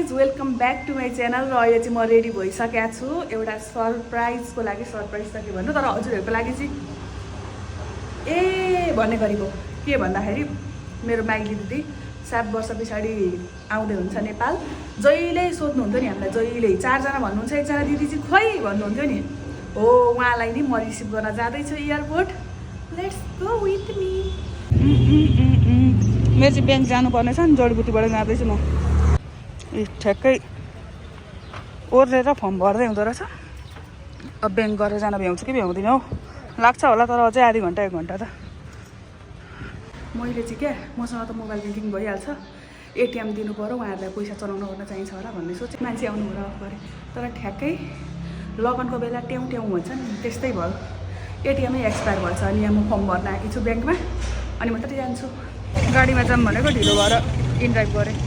Guys welcome back to my channel र अहिले चाहिँ म रेडी भइसकेको छु एउटा सरप्राइजको लागि सरप्राइज त के भन्नु तर हजुरहरूको लागि चाहिँ ए भन्ने गरेको के भन्दाखेरि मेरो माइली दिदी 7 वर्ष पछाडि आउँदै हुन्छ नेपाल जहिले सोध्नुहुन्थ्यो नि हामीलाई जहिले 4 जना भन्नुहुन्छ एकजना दिदी चाहिँ खोइ भन्नुहुन्थ्यो नि हो उहाँलाई नि म रिसिभ गर्न जाँदैछु airport let's go with me मेरो चाहिँ ब्याङ्क जानुपर्ने छ नि जडीबुटीबाट जाँदैछु म ठ्याक्कै ओर्लेर फर्म भर्दै हुँदो रहेछ अब ब्याङ्क गरेर जान भ्याउँछु कि भ्याउँदिनँ हौ लाग्छ होला तर अझै आधी घन्टा 1 घन्टा त मैले चाहिँ क्या मसँग त मोबाइल ब्याङ्किङ भइहाल्छ एटिएम दिनु पऱ्यो उहाँहरूलाई पैसा चलाउनु गर्न चाहिन्छ होला भन्ने सोचेँ मान्छे आउनु र गरे तर ठ्याक्कै लगनको बेला ट्याउँ ट्याउँ भन्छ नि त्यस्तै भयो एटिएमै एक्सपायर भएछ अनि यहाँ म फर्म भर्न आएकी छु ब्याङ्कमा अनि मात्रै जान्छु गाडीमा जाऊँ भनेको ढिलो भएर इनड्राइभ गरेँ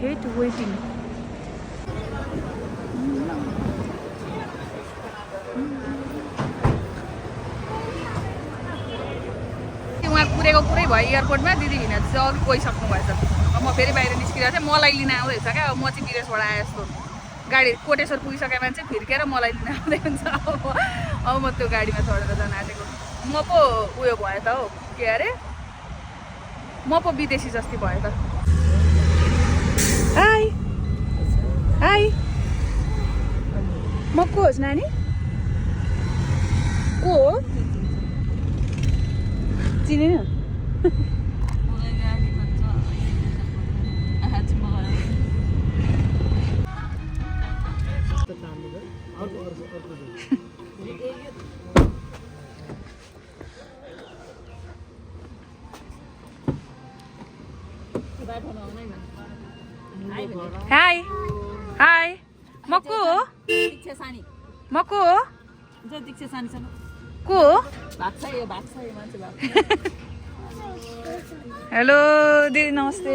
hate waiting. उहाँ कुरेको कुरै भयो एयरपोर्टमा दिदी हिँड चाहिँ अघि गइसक्नु भएछ अब म फेरि बाहिर निस्किरहेको थिएँ मलाई लिन आउँदैछ क्या अब म चाहिँ विदेशबाट आएँ जस्तो गाडी कोटेश्वर पुगिसके मान्छे फिर्केर मलाई लिन आउँदै हुन्छ अब म त्यो गाडीमा चढेर जान आँटेको म पो उयो भयो त हौ के अरे म पो विदेशी जस्तै भयो त हाई हाई म को होस् नानी को हो चिनेन हाई हाई म को हो म को हो को हेलो दिदी नमस्ते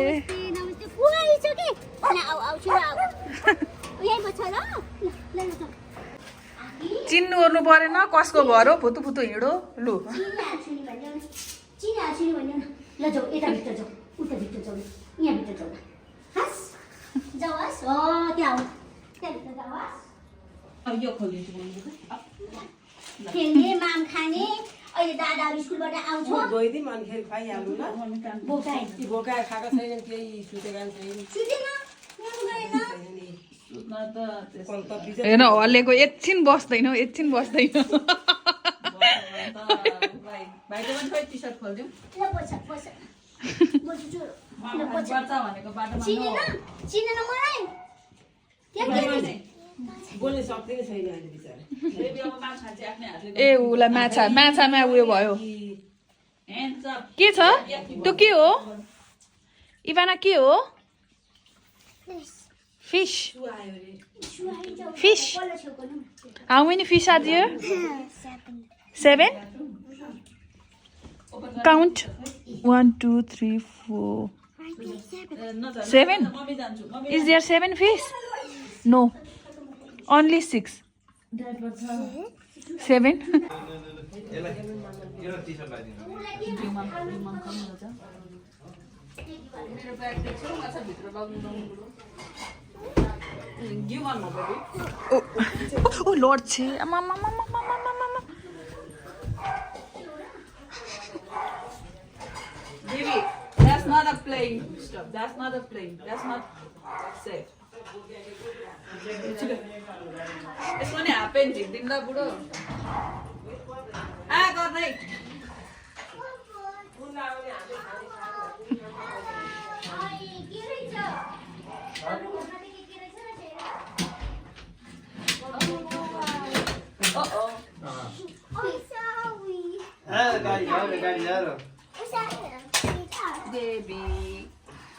चिन्नु ओर्नु परेन कसको घर हो फुतु फुतु हिँडो लु खेल्ने माम खाने अहिले दादाहरु स्कुलबाट आउँछ गइदिम अनि खेल खाइहाल्नु ल बोकाइ बोकाए खाएको छैन केही सुतेका छैन सुतेन हेर्न हल्लेको एकछिन बस्दैन एकछिन बस्दैन भाइको पनि खै टी-सर्ट खोल्दिउँ ल बस बस म जुजु ल बस भनेको बाटोमा चिनेन मलाई के के बोल्न सक्दैन छैन अहिले बिचारा ए उलाई माछामा उयो भयो के छ त्यो के हो इभाना के हो fish fish how many fish are there 7 count 1 2 3 4 7 is there 7 fish no only 6 7 oh lord che mama Baby, that's not a plane. Stop. That's not a plane. That's not safe. यसो नि हापेन झिक्दिँदा बुढो आ गर्दै Baby,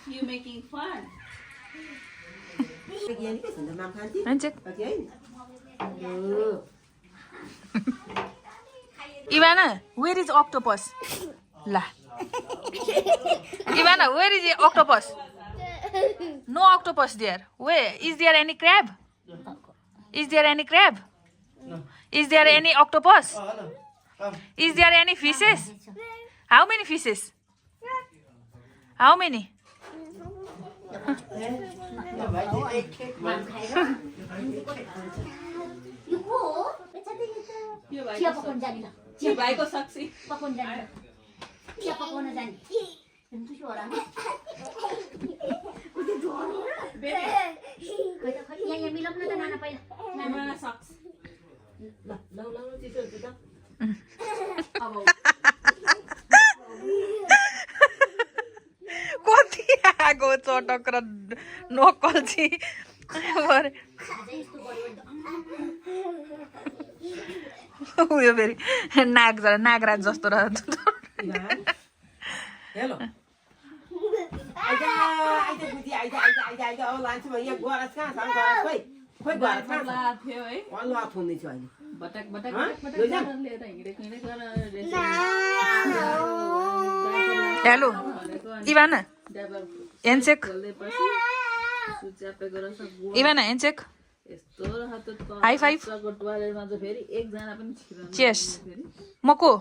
you making fun. Handshake. Ivana, where is octopus? La. Ivana, where is the octopus? No octopus there. Where? Is there any crab? Is there any crab? No. Is there any octopus? No. Is there any fishes? How many fishes? How many? यो को हो बेचारी यो चिया पकाउन जानी ल यो भाइको सक्सी पकाउन जानी ल चिया पकाउन जानी हेर्नु के हो र यहाँ मिलाउँ न त नाना पहिला नाना सक्स ल ल ल चिसो हुन्छ त अब कति आगो चटक र नक्कल चाहिँ उयो फेरि नागराज जस्तो र हेलो थियो है भटक भटक लिएर हिँडेको hello Ivana handshake Ivana handshake high five चेस मको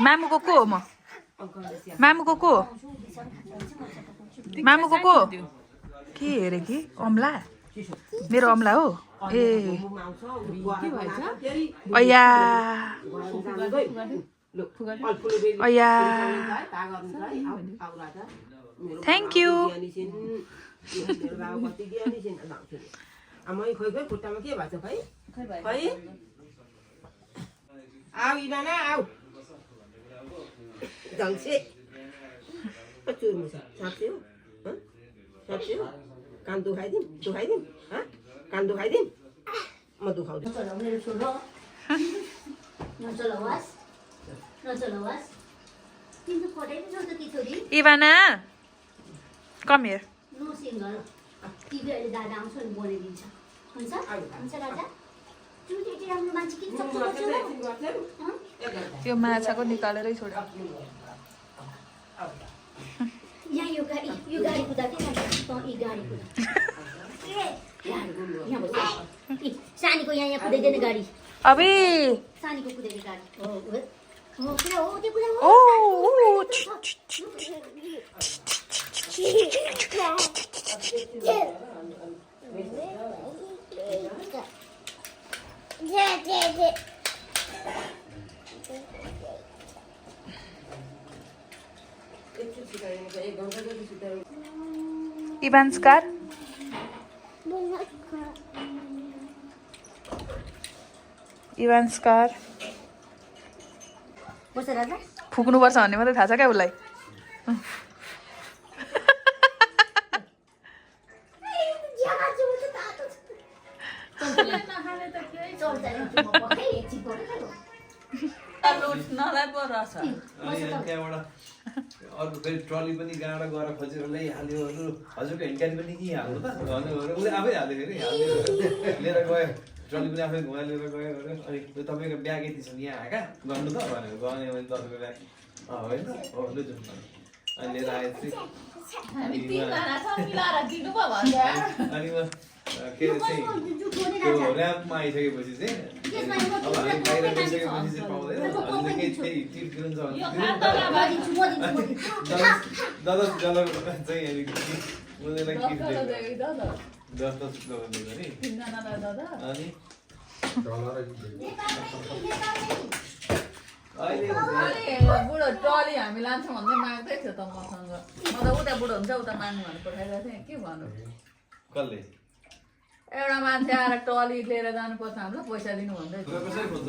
मामुको को हो म मामुको को के हेरे कि अम्ला मेरो अम्ला हो ए अया अया थ्याङ्क यू आऊ इभाना आऊ जङ्से चुर्नु छ साँच्यो साँच्यो कान दुखाइदिउँ कान दुखाइदिउँ म दुखाउँछु मेरो छोरो नचलावास तिम्रो पढाइ पनि छ कि छोरी Ivana come here no singer TV अहिले दादा आउँछ नि बनाइदिन्छ हुन्छ हुन्छ राजा तिमी त्यति राम्रो मान्छे किन सक्छौ यो माछाको निकालेरै छोड्यो यहाँ यो गाडी कुदा के यी गाडी कुदा सानीको यहाँ कुदाइदिने गाडी अबे सानीको कुदाइने गाडी हो पुरा हो त्यो कुरा ओ Ivan's car. Ivan's car. बस राजा फुक्नुपर्छ भन्ने मात्रै थाहा छ क्या उसलाई अर्को फेरि ट्रली पनि गाडा गएर खोजेर ल्याइहाल्यो हजुरको हेन्डक्यारी पनि के हाल्नु त उसले आफै हाल्यो फेरि लिएर गयो ट्रली पनि आफै घुमा लिएर गयो अरे अनि तपाईँको ब्याग यति छ यहाँ आएका गर्नु त भनेर गयो भने तपाईँको ब्याग होइन हो लु जाउँ अनि लिएर आएपछि अनि म के अरे चाहिँ त्यो ऱ्याम्पमा आइसकेपछि चाहिँ अब हामी बाहिर गइसकेपछि चाहिँ पाउँदैन हजुरले केही त्यही टिप दिनुहुन्छ भने दादा चाहिँ उनीहरूलाई टिप दिएको 10 दिएको नि अनि बुढो ट्रली हामी लान्छौँ भन्दै माग्दै थियो त मसँग म त उता बुढो हुन्छ उता माग्नु भने पठाइरहेको थिएँ के भन्नु कसले एउटा मान्छे आएर ट्रली लिएर जानुपर्छ हामीलाई पैसा दिनु भन्दै थियो कसरी खोज्छ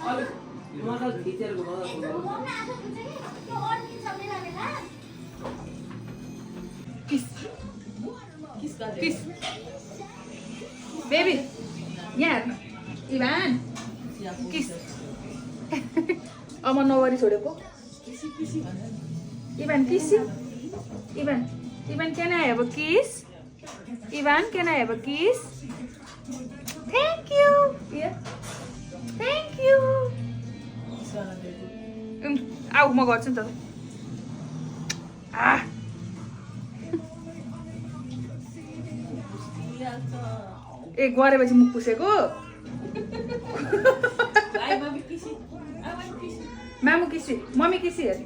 हजुर बेबी यहाँ इभान किस अब म नगरी छोडेको इभान किसी Ivan can I have a kiss? Ivan, can I have a kiss? Thank you. Yeah. Thank you. आऊ म गर्छु नि त ए गरेपछि मुख पुसेको मामु किसी मम्मी किसी हेर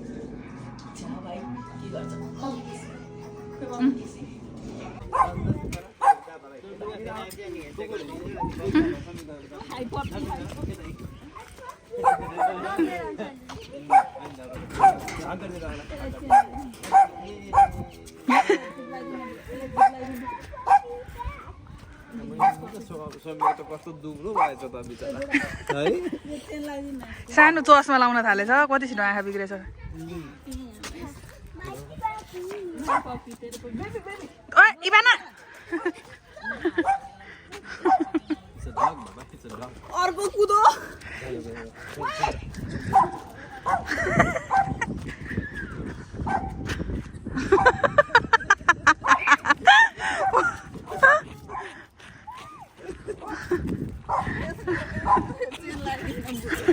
कस्तो दुब्लो भएछ त बिचरा है सानो चस्मा लाउन थालेछ कति छिटो आँखा बिग्रेछ ओए इभाना अर्को कुदो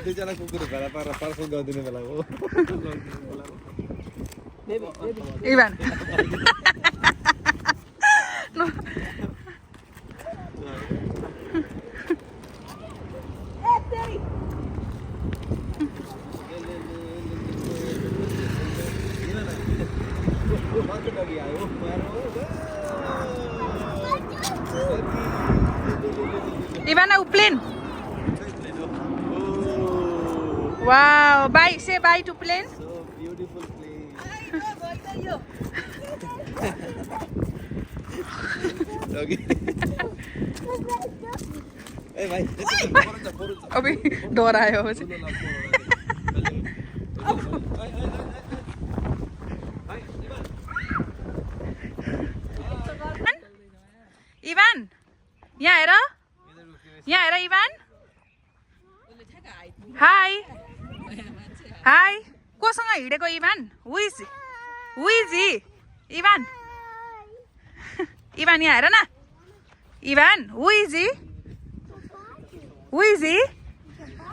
दुईजना कुकुर भेला पारेर पार्सल गरिदिने बेला हो Ivan Ivana, o plane. Wow, bye. Say bye to plane. So beautiful plane. Okay. Hey भाइ अबे डरायो पछि इभान यहाँ हेर इभान हाई हाई कोसँग हिँडेको इभान हुइज इभान इभान यहाँ हेर न Ivan हुइज he?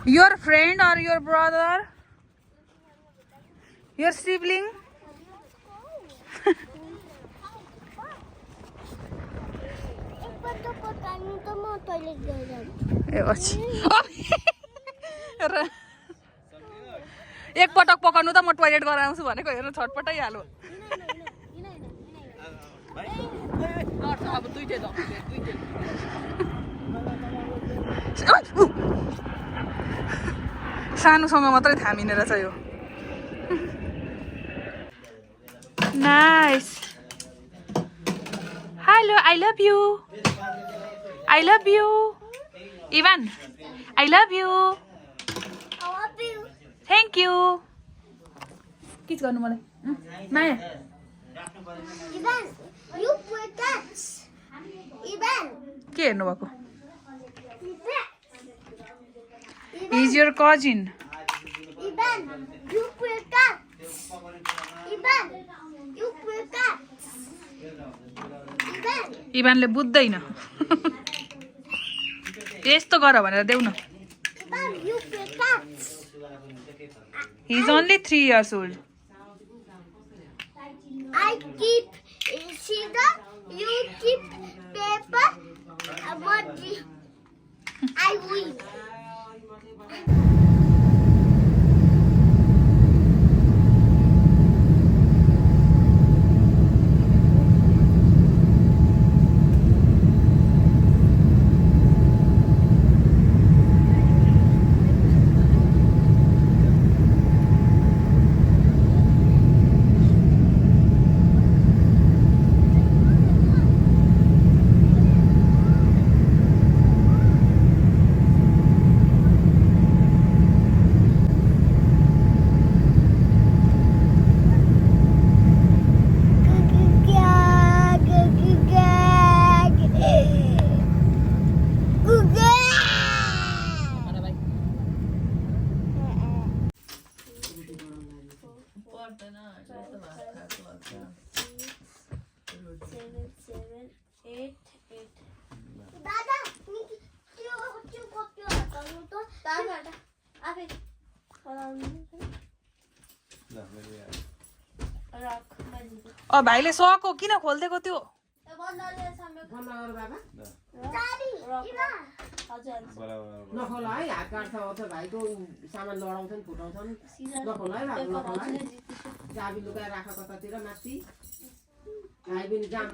Your friend or your brother? Your sibling? एक पटक पकाउनु त म टोयलेट गराउँछु भनेको हेर्नु छटपटै हाल्यो अब दुईटै सानोसँग मात्रै थामिने रहेछ यो nice hello I love you Ivan I love you thank you kiss गर्नु मलाई माया के हेर्नु भएको He's your cousin. Ivan, you play cards. Ivan, you play cards. Ivan. इभानले बुझ्दैन यस्तो गर भनेर देऊ न Ivan, you play cards. He's only 3 years old. I keep scissors, you keep paper, I win. ल मैले यहाँ भाइले सको किन खोलिदिएको त्यो नखोला है हात काट्छ अथवा भाइको सामान लडाउँछन् फुटाउँछन् नखोला है बाबु नखोला है चाबी लुकाएर राख कतातिर माथि भाइ पनि जान्छ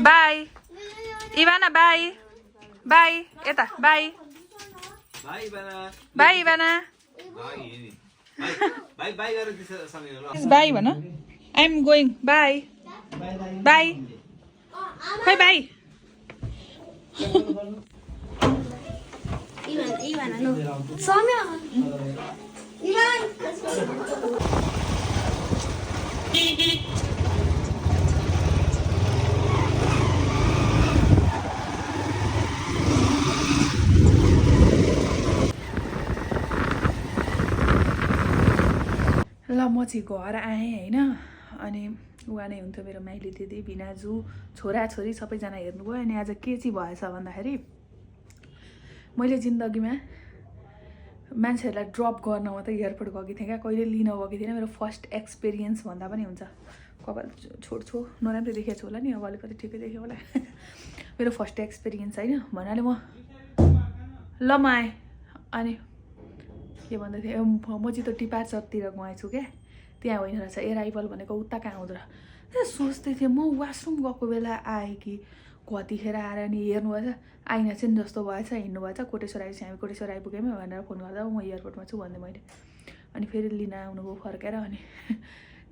बाई इभाना बाई बाई यता बाई भाइ बना बाई इभाना भाइ नि भाइ भाइ गरेर त्यससँग ल बाई भन I am going bye bye खै बाई ल म चाहिँ घर आएँ होइन अनि उहाँ नै हुन्थ्यो मेरो माइली दिदी भिनाजु छोराछोरी सबैजना हेर्नुभयो अनि आज के चाहिँ भएछ भन्दाखेरि मैले जिन्दगीमा मान्छेहरूलाई ड्रप गर्न मात्रै एयरपोर्ट गएको थिएँ क्या कहिले लिन गएको थिइनँ मेरो फर्स्ट एक्सपिरियन्स भन्दा पनि हुन्छ कपाल छोड्छु नराम्रो देखेको छु होला नि अब अलिकति ठिकै देखेँ होला मेरो फर्स्ट एक्सपिरियन्स होइन भन्नाले म आएँ अनि के भन्दै थिएँ म चाहिँ त डिपार्चरतिर गएछु क्या त्यहाँ होइन रहेछ एराइभल भनेको उता कहाँ हुँदो रहेछ सोच्दै थिएँ म वासरुम गएको बेला आएँ कि कतिखेर आएर अनि हेर्नुभएछ आइना चाहिँ जस्तो भएछ हिँड्नु भएछ कोटेश्वर आएपछि हामी कोटेश्वर आइपुग्यौँ भनेर फोन गर्दा म एयरपोर्टमा छु भन्दै मैले अनि फेरि लिन आउनुभयो फर्केर अनि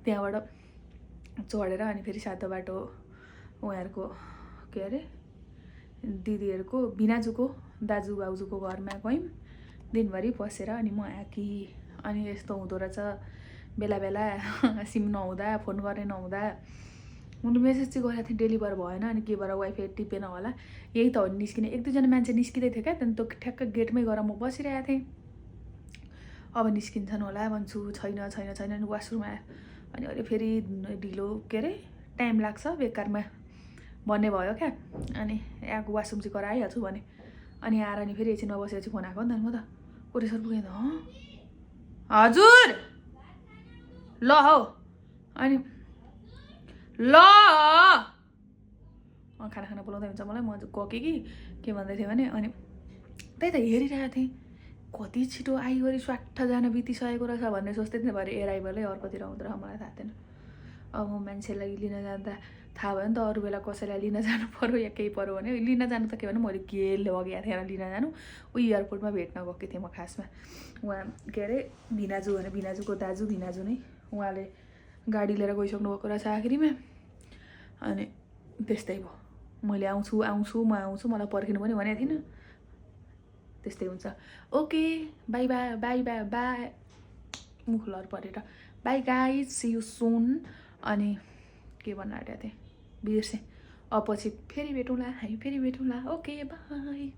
त्यहाँबाट चढेर अनि फेरि सातो बाटो उहाँहरूको के अरे दिदीहरूको बिनाजुको दाजु भाउजूको घरमा गयौँ दिनभरि बसेर अनि म आएकी अनि यस्तो हुँदो रहेछ बेला बेला सिम नहुँदा फोन गर्ने नहुँदा मैले मेसेज चाहिँ गरेको थिएँ डेलिभर भएन अनि के भएर वाइफाई टिपेन होला यही त हो निस्किने एक दुईजना मान्छे निस्किँदै थियो क्या त्यहाँदेखि त्यो ठ्याक्क गेटमै गएर म बसिरहेको थिएँ अब निस्किन्छन् होला भन्छु छैन छैन छैन अनि वासरुम आयो अनि अहिले फेरि ढिलो के अरे टाइम लाग्छ बेकारमा भन्ने भयो क्या अनि यहाँको वासरुम चाहिँ गएर आइहाल्छु भने अनि आएर अनि फेरि एकछिन नबसेपछि फोन आएको नि त म त कोटेश्वर पुगेँ त हजुर ल हौ अनि ल खाना खाना बोलाउँदै हुन्छ मलाई म गएँ कि के भन्दै थिएँ भने अनि त्यही त हेरिरहेको थिएँ कति छिटो आइगरी स्वाटजना बितिसकेको रहेछ भन्ने सोच्दै थिएँ भरे एराइभलै अर्कोतिर आउँदो रहेछ मलाई थाहा थिएन अब म मान्छेलाई लिन जाँदा थाहा भयो नि त अरू बेला कसैलाई लिन जानु पऱ्यो या केही पऱ्यो भने लिन जानु त के भने मैले के लगेको थिएँ लिन जानु उही एयरपोर्टमा भेट्न गएको थिएँ म खासमा उहाँ के अरे भिनाजु भने भिनाजुको दाजु भिनाजु नै उहाँले गाडी लिएर गइसक्नु भएको रहेछ आखिरीमा अनि त्यस्तै भयो मैले आउँछु आउँछु म आउँछु मलाई पर्खिनु पनि भनेको थिइनँ त्यस्तै हुन्छ okay by by by by by मुख लर परेर बाई गाइज सी यु सुन अनि के भन्न आँटेको थिएँ बिर्सेँ अब पछि फेरि भेटौँला हामी फेरि भेटौँला ओके बाई